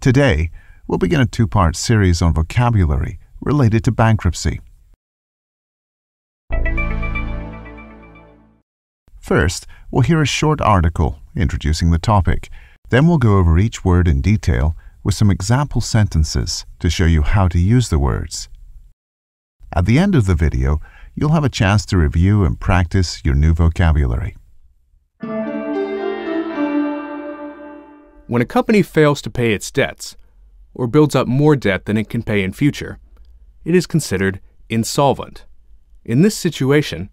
Today, we'll begin a two-part series on vocabulary related to bankruptcy. First, we'll hear a short article introducing the topic. Then we'll go over each word in detail with some example sentences to show you how to use the words. At the end of the video, you'll have a chance to review and practice your new vocabulary. When a company fails to pay its debts, or builds up more debt than it can pay in future, it is considered insolvent. In this situation,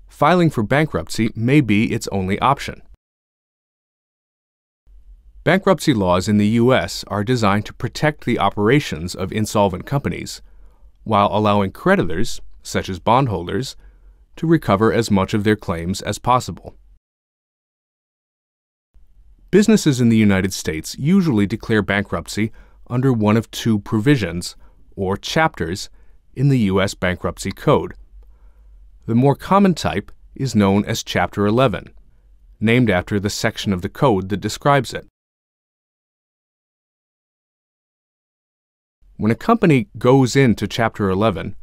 filing for bankruptcy may be its only option. Bankruptcy laws in the U.S. are designed to protect the operations of insolvent companies, while allowing creditors, such as bondholders, to recover as much of their claims as possible. Businesses in the United States usually declare bankruptcy under one of two provisions, or chapters, in the U.S. Bankruptcy Code. The more common type is known as Chapter 11, named after the section of the code that describes it. When a company goes into Chapter 11,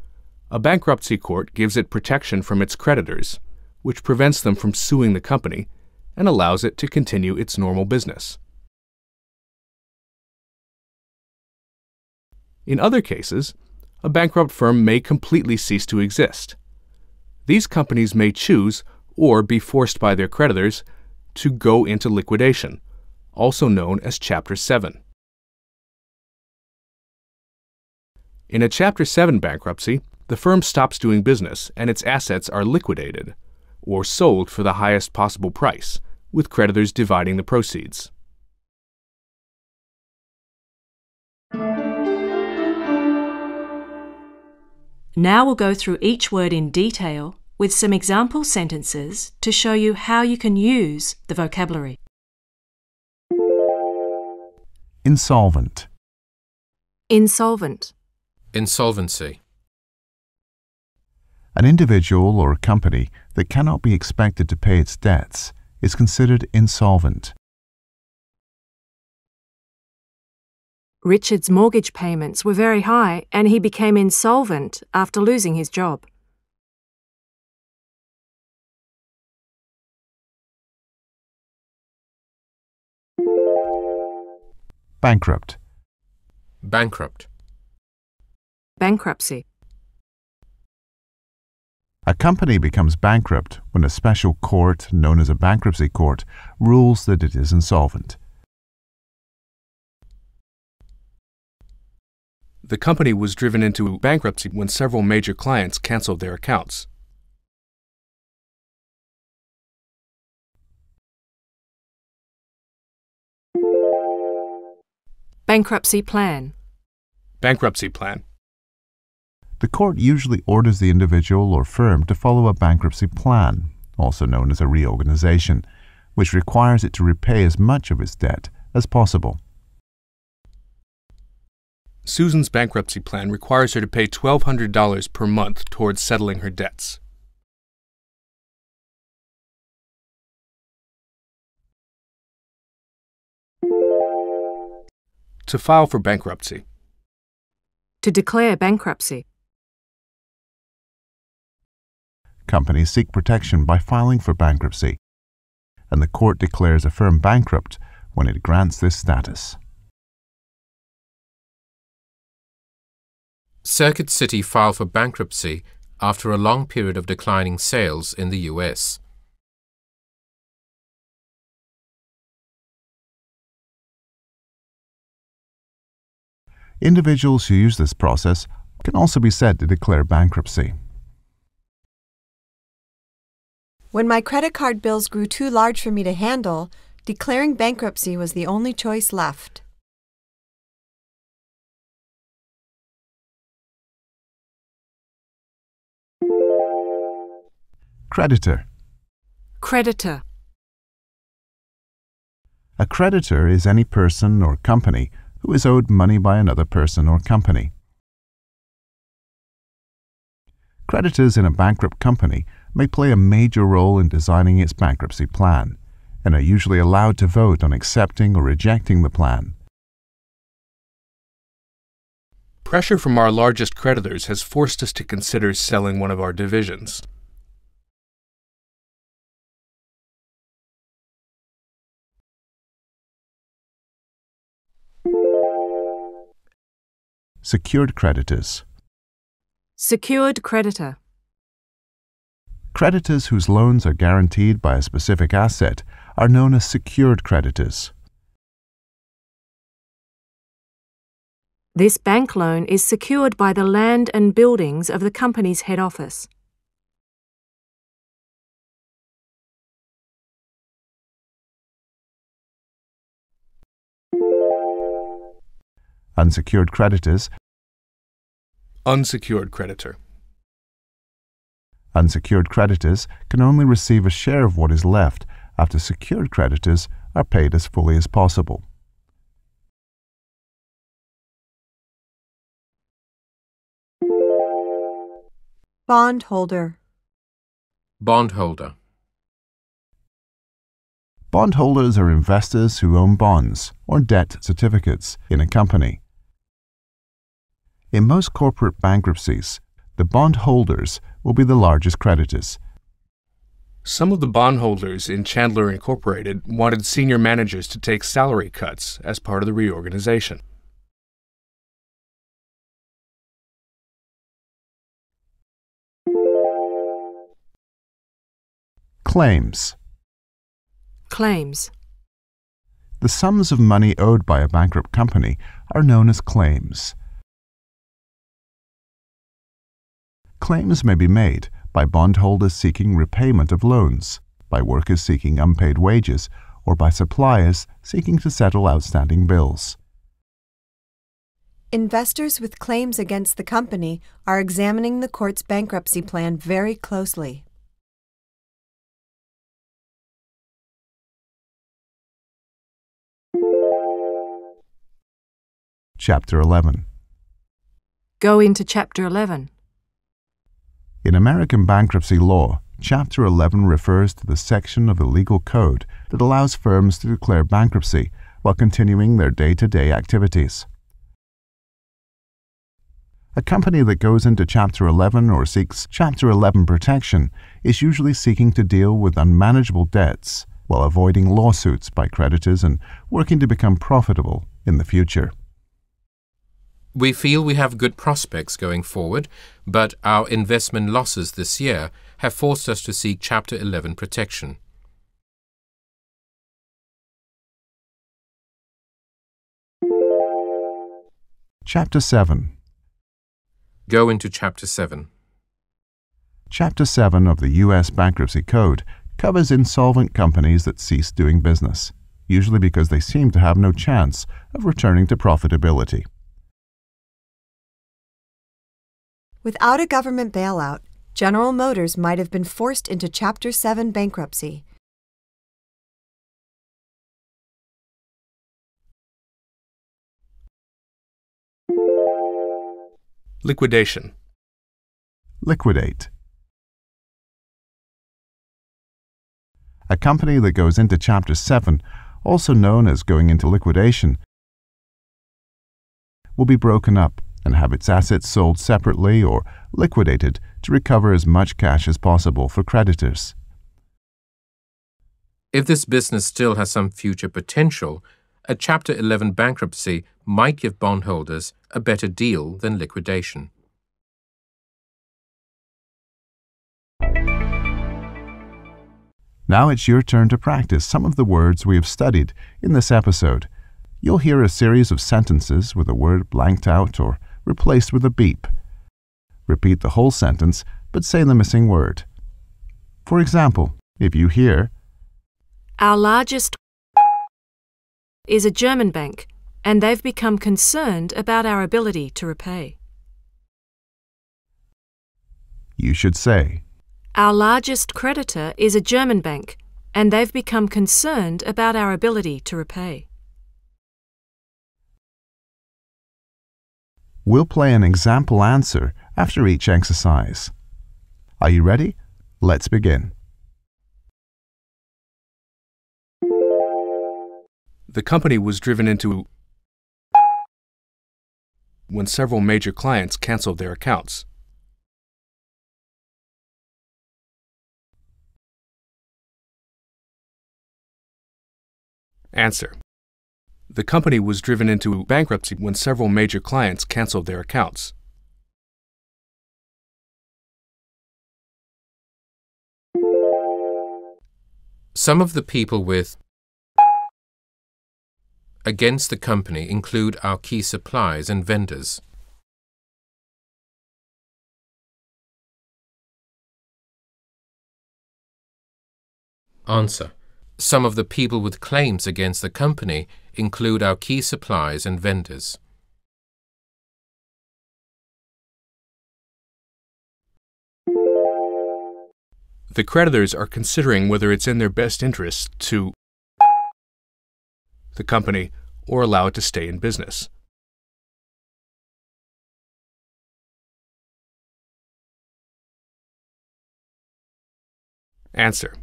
a bankruptcy court gives it protection from its creditors, which prevents them from suing the company and allows it to continue its normal business. In other cases, a bankrupt firm may completely cease to exist. These companies may choose, or be forced by their creditors, to go into liquidation, also known as Chapter 7. In a Chapter 7 bankruptcy, the firm stops doing business and its assets are liquidated, or sold for the highest possible price, with creditors dividing the proceeds. Now we'll go through each word in detail with some example sentences to show you how you can use the vocabulary. Insolvent. Insolvent. Insolvency. An individual or company that cannot be expected to pay its debts is considered insolvent. Richard's mortgage payments were very high and he became insolvent after losing his job. Bankrupt. Bankrupt. Bankruptcy. A company becomes bankrupt when a special court, known as a bankruptcy court, rules that it is insolvent. The company was driven into bankruptcy when several major clients canceled their accounts. Bankruptcy plan. Bankruptcy plan. The court usually orders the individual or firm to follow a bankruptcy plan, also known as a reorganization, which requires it to repay as much of its debt as possible. Susan's bankruptcy plan requires her to pay $1,200 per month towards settling her debts. To file for bankruptcy. To declare bankruptcy. Companies seek protection by filing for bankruptcy, and the court declares a firm bankrupt when it grants this status. Circuit City filed for bankruptcy after a long period of declining sales in the U.S. Individuals who use this process can also be said to declare bankruptcy. When my credit card bills grew too large for me to handle, declaring bankruptcy was the only choice left. Creditor. Creditor. A creditor is any person or company who is owed money by another person or company. Creditors in a bankrupt company may play a major role in designing its bankruptcy plan and are usually allowed to vote on accepting or rejecting the plan. Pressure from our largest creditors has forced us to consider selling one of our divisions. Secured creditors. Secured creditor. Creditors whose loans are guaranteed by a specific asset are known as secured creditors. This bank loan is secured by the land and buildings of the company's head office. Unsecured creditors. Unsecured creditor. Unsecured creditors can only receive a share of what is left after secured creditors are paid as fully as possible. Bondholder. Bondholder. Bondholders are investors who own bonds or debt certificates in a company. In most corporate bankruptcies, the bondholders will be the largest creditors. Some of the bondholders in Chandler Incorporated wanted senior managers to take salary cuts as part of the reorganization. Claims. Claims. The sums of money owed by a bankrupt company are known as claims. Claims may be made by bondholders seeking repayment of loans, by workers seeking unpaid wages, or by suppliers seeking to settle outstanding bills. Investors with claims against the company are examining the court's bankruptcy plan very closely. Chapter 11. Go into Chapter 11. In American bankruptcy law, Chapter 11 refers to the section of the legal code that allows firms to declare bankruptcy while continuing their day-to-day activities. A company that goes into Chapter 11 or seeks Chapter 11 protection is usually seeking to deal with unmanageable debts while avoiding lawsuits by creditors and working to become profitable in the future. We feel we have good prospects going forward, but our investment losses this year have forced us to seek Chapter 11 protection. Chapter 7. Go into Chapter 7. Chapter 7 of the U.S. Bankruptcy Code covers insolvent companies that cease doing business, usually because they seem to have no chance of returning to profitability. Without a government bailout, General Motors might have been forced into Chapter 7 bankruptcy. Liquidation. Liquidate. A company that goes into Chapter 7, also known as going into liquidation, will be broken up and have its assets sold separately or liquidated to recover as much cash as possible for creditors. If this business still has some future potential, a Chapter 11 bankruptcy might give bondholders a better deal than liquidation. Now it's your turn to practice some of the words we have studied in this episode. You'll hear a series of sentences with a word blanked out or replaced with a beep. Repeat the whole sentence, but say the missing word. For example, if you hear, Our largest is a German bank, and they've become concerned about our ability to repay. you should say, Our largest creditor is a German bank, and they've become concerned about our ability to repay. We'll play an example answer after each exercise. Are you ready? Let's begin. The company was driven into when several major clients canceled their accounts. Answer. The company was driven into bankruptcy when several major clients canceled their accounts. Some of the people with against the company include our key suppliers and vendors. Answer. Some of the people with claims against the company include our key suppliers and vendors. The creditors are considering whether it's in their best interest to the company or allow it to stay in business. Answer.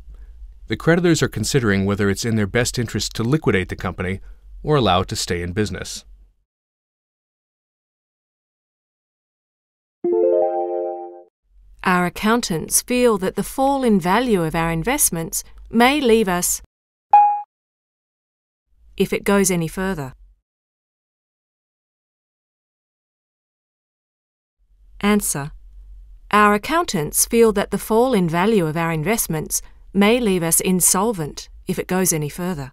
The creditors are considering whether it's in their best interest to liquidate the company or allow it to stay in business. Our accountants feel that the fall in value of our investments may leave us if it goes any further. Answer. Our accountants feel that the fall in value of our investments may leave us insolvent if it goes any further.